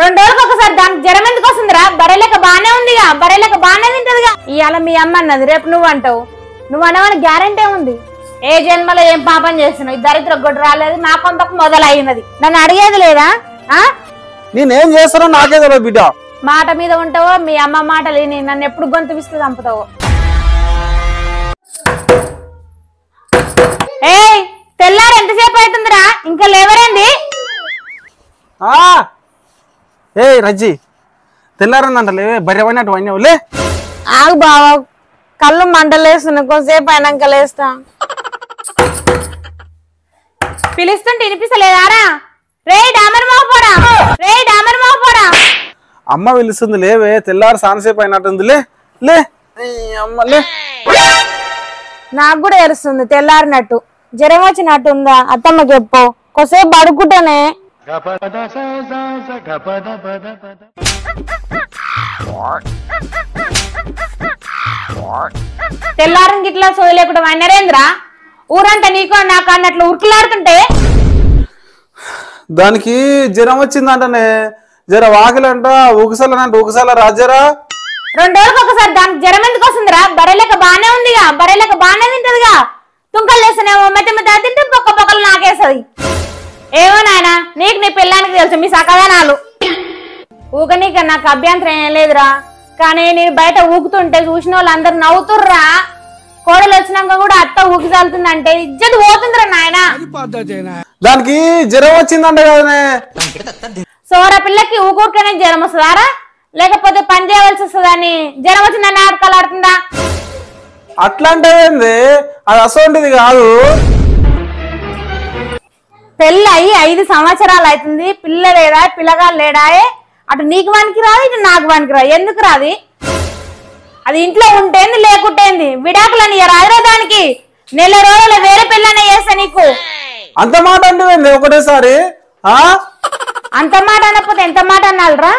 2 రోజులకు ఒకసారి దానికి జ్వరం ఎందుకు వస్తుందిరా? బర్రెలెక్క బానే ఉందిగా, బర్రెలెక్క బానే తింటదిగా. ఇవాళ మీ అమ్మ అన్నది, రేపు నువ్వు అంటావు. నువ్వు అనవని గ్యారెంటీ ఉంది. ఏ జన్మలో ఏం పాపం చేస్తున్నావు? ఈ దరిద్ర గొడ్డు రాలేదు, నా కొంపకు మొదలైనది. నన్ను అడిగేది లేదా? నేనేం చేస్తానో నాకే తెలియదు బిడ్డ. మాట మీద ఉంటావో మీ అమ్మ మాటలు విని నన్ను ఎప్పుడు గొంతు విస్తూ చంపుతావో. ఏయ్, తెల్లారు ఎంతసేపు అవుతుందిరా? ఇంకా లేవరేంది? ఏ రజ్జి, తెల్లారందంట లేవే, బర్రెవైనట్టు అయినావు లే. ఆగు బావా, కళ్ళు మంటలేస్తున్నా, కొంతసేపు అయినాక లేస్తా. పిలుస్తుంటే వినిపిస్తలేదారా? రే డామర్ మోపోడా, రే డామర్ మోపోడా. అమ్మ పిలుస్తుంది లేవే, తెల్లారు సానసేపు అయినట్టుంది లే లే. అమ్మ లే. నాకు కూడా తెలుస్తుంది తెల్లారినట్టు, జ్వరం వచ్చినట్టు ఉందా? అత్తమ్మ చెప్పు, కొద్దిసేపు పడుకుంటానే. తెల్లారం గిట్లా సోయి లేకుండా వన్నరేంద్రా? ఊరంతా నీకు నాకు అన్నట్లు ఉరుకులాడుతుంటే. దానికి జ్వరం వచ్చిందంటనే, జర వాకిలంట ఊకసాలంట, ఊకసాల రాజరా. 2 రోజులకు ఒకసారి దానికి జ్వరం ఎందుకు వస్తుందిరా? బర్రెలెక్క బానే ఉందిగా, బర్రెలెక్క బానే తింటదిగా. తుంకలు వేస్తేనేమో మెత్త మెత్త తింటే పొక్క పొక్కలు నాకేస్తుంది. ఏమో నాయన, నీకు నీ పిల్లానికి తెలుసు మీ సకదానాలు. ఊక నీక నాకు అభ్యంతరం ఏం లేదురా, కానీ నేను బయట ఊకుతుంటే చూసిన వాళ్ళు అందరు నవ్వుతుర్రా. కోడలు వచ్చినాక కూడా అత్త ఊకి చాలుతుందంటే ఇజ్జత్ పోతుందిరా నాయన. దానికి జ్వరం వచ్చిందంట కదనే. సోర పిల్లకి ఊకూరికనే జ్వరం వస్తుందారా? లేకపోతే పని చేయవలసి వస్తుందని జ్వరం వచ్చిందని నాటకాలు ఆడుతుందా? అట్లా అంటే అది అసోంటిది కాదు. పెళ్ళి అయ్యి 5 సంవత్సరాలు అవుతుంది, పిల్ల లేడా, పిల్లగాలు లేడాయే. అటు నీకు వానికి రాదు, ఇటు నాకు వానికి రాదు. ఎందుకు రాది? అది ఇంట్లో ఉంటేంది, లేకుంటేంది. విడాకులని రాదురా దానికి. నెల రోజులు వేరే పిల్లనే చేస్తా నీకు. అంత మాట అంటే ఒకటేసారి అంత మాట అనకపోతే ఎంత మాట అన్నారా?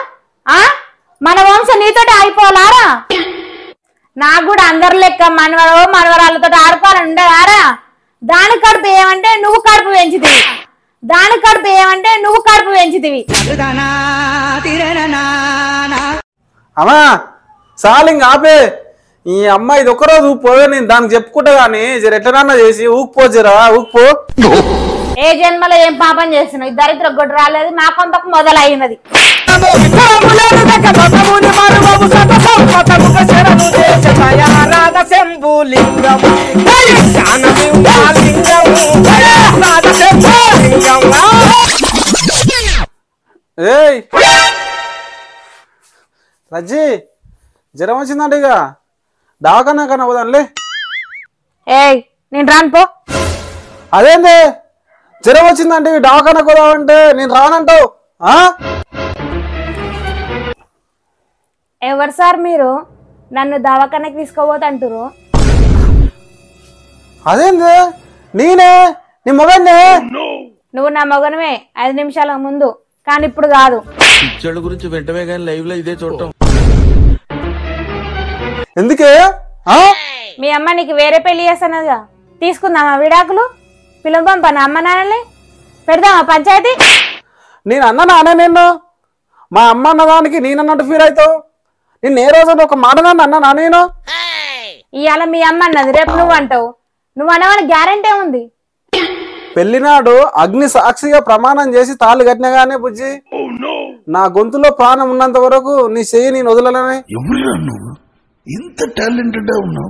మన వంశం నీతోటి అయిపోలారా? నాకు కూడా అందరి లెక్క మనవరాలతో ఆడుకోవాలని ఉండదారా? దాని కడుపు ఏమంటే నువ్వు కడుపు పెంచుతివి, దాని కడుపు ఏమంటే నువ్వు కడుపు పెంచుతివి. అమ్మా సాలింగ్ ఆపే. ఈ అమ్మాయి ఇది ఒక్కరోజు ఊపిపోయే, నేను దానికి చెప్పుకుంటా గానీ జర ఎట్లనన్నా చేసి ఊపిపో, జరా ఊపిపో. ఏ జన్మలో ఏం పాపం చేస్తున్నావు? ఈ దరిద్ర గొడ్డు రాలేదు, నా కొంపకు మొదలైనది. ఏయ్ రజ్జి, జ్వరం వచ్చిందంట, ఇక దావకన్నా కన్నా పోదాంలే. ఏయ్ నేను రాను పో. అదేంది జ్వరం వచ్చిందంటే దావకన్నా పోదామంటే నేను రానంటావు? ఎవరు సార్ మీరు నన్ను దవాఖానకి తీసుకోబోతు అంటారు? అదేంది నేనే నీ మొగన్నే. నువ్వు నా మొగనమే 5 నిమిషాల ముందు, కానీ ఇప్పుడు కాదు. పిచ్చోళ్ళ గురించి వెంటనే కానీ లైవ్ లో ఇదే చూడటం ఎందుకే? మీ అమ్మ నీకు వేరే పెళ్లి చేస్తానదిగా, తీసుకుందామా విడాకులు? పిల్లలు పంపనా అమ్మ నాన్నలే? పెడదామా పంచాయతీ? నేను అన్న నాన్న, నిన్ను మా అమ్మ అన్నదానికి నేనన్నట్టు ఫీల్ అవుతావు. నిన్ను ఏ రోజు ఒక మాట అన్నా నేను? ఇవాళ మీ అమ్మ అన్నది, రేపు నువ్వు అంటావు. నువ్వు అనవని గ్యారెంటీ ఉంది. పెళ్లినాడు అగ్ని సాక్షిగా ప్రమాణం చేసి తాళి కట్టినగానే బుజ్జి, నా గొంతులో ప్రాణం ఉన్నంత వరకు నీ చెయ్యి నేను వదలనే. ఇంత టాలెంటెడ్ ఉన్నావు.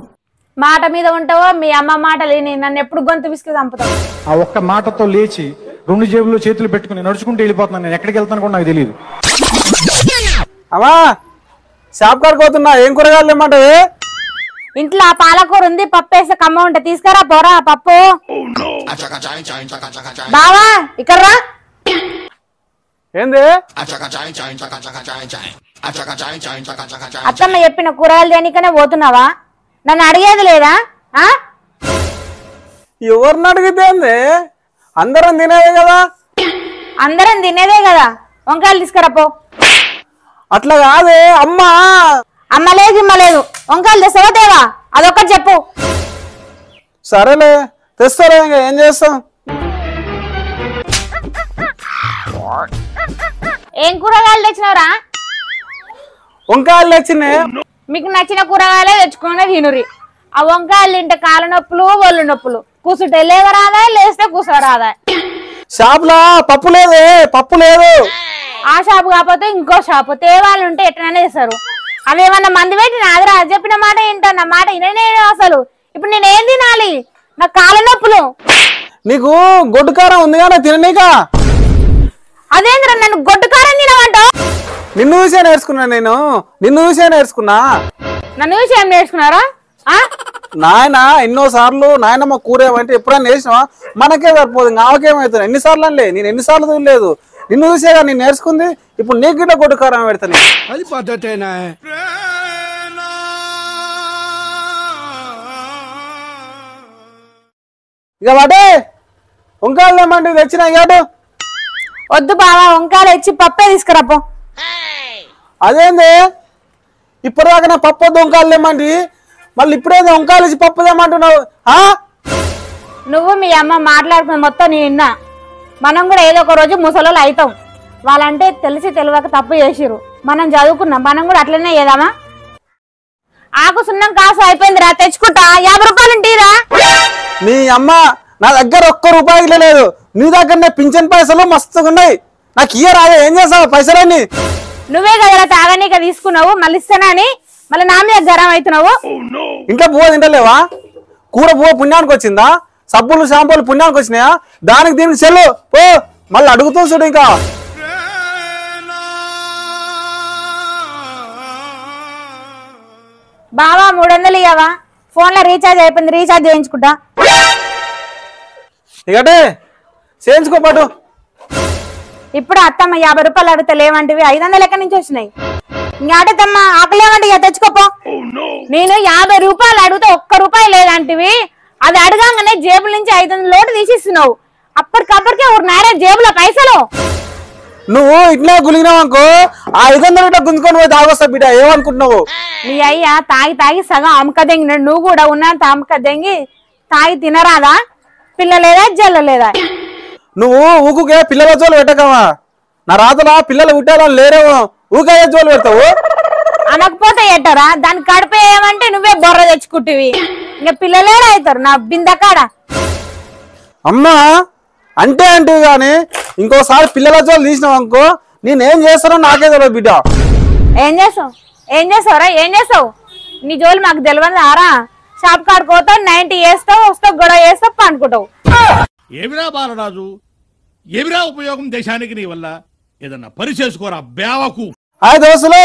మాట మీద ఉంటావో మీ అమ్మ మాటలు విని నన్ను ఎప్పుడు గొంతు విసికి చంపుతావు. ఆ ఒక్క మాటతో లేచి 2 జేబుల్లో చేతులు పెట్టుకుని నడుచుకుంటూ వెళ్ళిపోతున్నాను. నేను ఎక్కడికి వెళ్తాను కూడా నాకు తెలియదు. అమ్మా షాప్ కాడికి పోతున్నా, ఏం కూరగాయలు ఏమంటే? ఇంట్లో పాలకూర ఉంది, పప్పు వేస్తే కమ్మ ఉంటే తీసుకురా పోరా పప్పు. బావా ఇక్కడ రా. ఏంది? అత్తమ్మ చెప్పిన కూరగాయలు దేనికనే పోతున్నావా? నన్ను అడిగేది లేదా? ఎవరిని అడిగితే అందరం తినేదే కదా. అందరం తినేదే కదా, వంకాయలు తీసుకురా పో. అట్లా కాదే అమ్మా. అమ్మ లేదు ఇమ్మ లేదు, వంకాయలు తెస్తావా తేవా? అదొక్కటి చెప్పు. సరేలే తెస్తారా, ఇంకా ఏం చేస్తాం? ఏం కూరగాయలు తెచ్చినవరా? వంకాయలు తెచ్చినే. మీకు నచ్చిన కూరగాయలే తెచ్చుకునే తినురి. ఆ వంకాయలు తింటే కాళ్ళ నొప్పులు ఒళ్ళు నొప్పులు, కూసుంటే లేవరాదా, లేస్తే కూసరాదా. షాప్ లా పప్పు లేదే, పప్పు లేదు. ఆ షాపు కాకపోతే ఇంకో షాపు తేవాళ్ళు ఉంటే ఎట్లనే చేస్తారు. అవేమన్నా మంది పెట్టి నాదిరా, చెప్పిన మాట ఏంటో, నా మాట వినే అసలు. ఇప్పుడు నేనేం తినాలి? నాకు కాళ్ళ నొప్పులు. నీకు గొడ్డు కారం ఉంది కానీ తిననీక. అదేంద్ర నన్ను గొడ్డు కారం తినమంటావు? నిన్ను చూసే నేర్చుకున్నా నేను, నిన్ను చూసే నేర్చుకున్నా. నన్ను చూసి ఏం నేర్చుకున్నారా? నాయన ఎన్నో సార్లు నాయనమ్మ కూర ఏమంటే ఎప్పుడైనా వేసినావా? మనకే సరిపోదు, నాకేమవుతుంది. ఎన్నిసార్లు అనలే, నేను ఎన్నిసార్లు చూడలేదు. నిన్ను చూసేగా నేను నేర్చుకుంది. ఇప్పుడు నీకు గిట్ల గొడ్డు కారం పెడతాను. అది పద్ధతేనా? ఇక వాటే వంకాయలు ఏమంటే తెచ్చిన ఇటు. వద్దు బావా, వంకాయలు ఇచ్చి పప్పే తీసుకురాపో. అదేంది ఇప్పటిదాకా నా పప్పు వద్దు వంకాయలు ఏమండి, మళ్ళీ ఇప్పుడేదో వంకాయలు ఇచ్చి పప్పు ఏమంటున్నావు? నువ్వు మీ అమ్మ మాట్లాడుకున్న మొత్తం నేను విన్నా. మనం కూడా ఏదో ఒక రోజు ముసలోళ్ళు అవుతాం. వాళ్ళంటే తెలిసి తెలియక తప్పు చేసిరు. మనం చదువుకున్నాం, మనం కూడా అట్లనే చేద్దామా? ఆకు సున్నం కాసు అయిపోయిందిరా, తెచ్చుకుంటా. 50 రూపాయలు ఉంటీరా? నీ అమ్మ నా దగ్గర ₹1 లేదు. నీ దగ్గరనే పింఛన్ పైసలు మస్తుగా ఉన్నాయి. నాకు ఇయ్య రాదే, ఏం చేస్తావు పైసలన్నీ? నువ్వే కదరా తాగనీక తీసుకున్నావు, మళ్ళీ ఇస్తానని మళ్ళీ నా మీద గరం అవుతున్నావు. ఇంట్లో పువ్వు తింటలేవా? కూర పువ్వు పుణ్యానికి వచ్చిందా? సబ్బులు షాంపూలు పుణ్యానికి వచ్చినాయా? దానికి దీనికి చెల్లు పో. మళ్ళీ అడుగుతూ చూడు. ఇంకా బావా 300 ఇయ్యవా? ఫోన్ లో రీఛార్జ్ అయిపోయింది, రీఛార్జ్ చేయించుకుంటా. ఇకటే చేయించుకోపాటు. ఇప్పుడు అత్తమ్మ 50 రూపాయలు అడిగితే లేవంటివి 500 ఎక్కడి నుంచి వచ్చినాయి? ఇంకాటమ్మ ఆకలేమంటే ఇక తెచ్చుకోపో. నేను 50 రూపాయలు అడిగితే ₹1 లేదంటివి. అది అడగానే జేబుల నుంచి 500 లోటు తీసిస్తున్నావు. అప్పటికప్పటికే ఉన్నారే జేబులో పైసలు. నువ్వు ఇట్లా గులిగినావు అనుకో, ఆ 500 ఇట్లా గుంజుకొని పోయి తాగొస్తా బిడ్డ. ఏమనుకుంటున్నావు? నీ అయ్యా తాగి తాగి సగం అమ్మక దెంగినాడు. నువ్వు కూడా ఉన్నంత అమ్మక దెంగి తాగి తినరాదా? పిల్ల లేదా జల్ల లేదా? నువ్వు ఊకుకే పిల్లల జోలు పెట్టకమా. నా రాతలా పిల్లలు పుట్టాలని లేరేమో, ఊకే జోలు పెడతావు. అనకపోతే ఎట్టరా? దాని కడిపే ఏమంటే నువ్వే బొర్ర తెచ్చుకుంటువి. ఇంకా పిల్లలేడా అవుతారు నా బిందకాడ. అమ్మా అంటే గాని ఇంకోసారి పిల్లల జోలు తీసినావు అనుకో, నేనేం చేస్తానో నాకే తెలియదు బిడ్డ. ఏం చేస్తావు? ఏం చేస్తావురా? ఏం చేస్తావు? నీ జోలు మాకు తెలియదు ఆరా. షాప్ కాడికి పోతావు, 90 వేస్తావు, వస్తావు, గొడవ వేస్తావు, పండుకుంటావు. ఏమిరా బాలరాజు, ఏమిరా ఉపయోగం దేశానికి నీ వల్ల? ఏదన్నా పని చేసుకోరా బేవకు. హాయ్ దోస్తులు,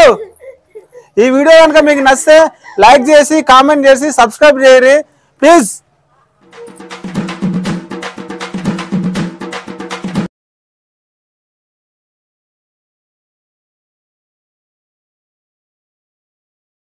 ఈ వీడియో కనుక మీకు నచ్చితే లైక్ చేసి కామెంట్ చేసి సబ్స్క్రైబ్ చేయరు ప్లీజ్.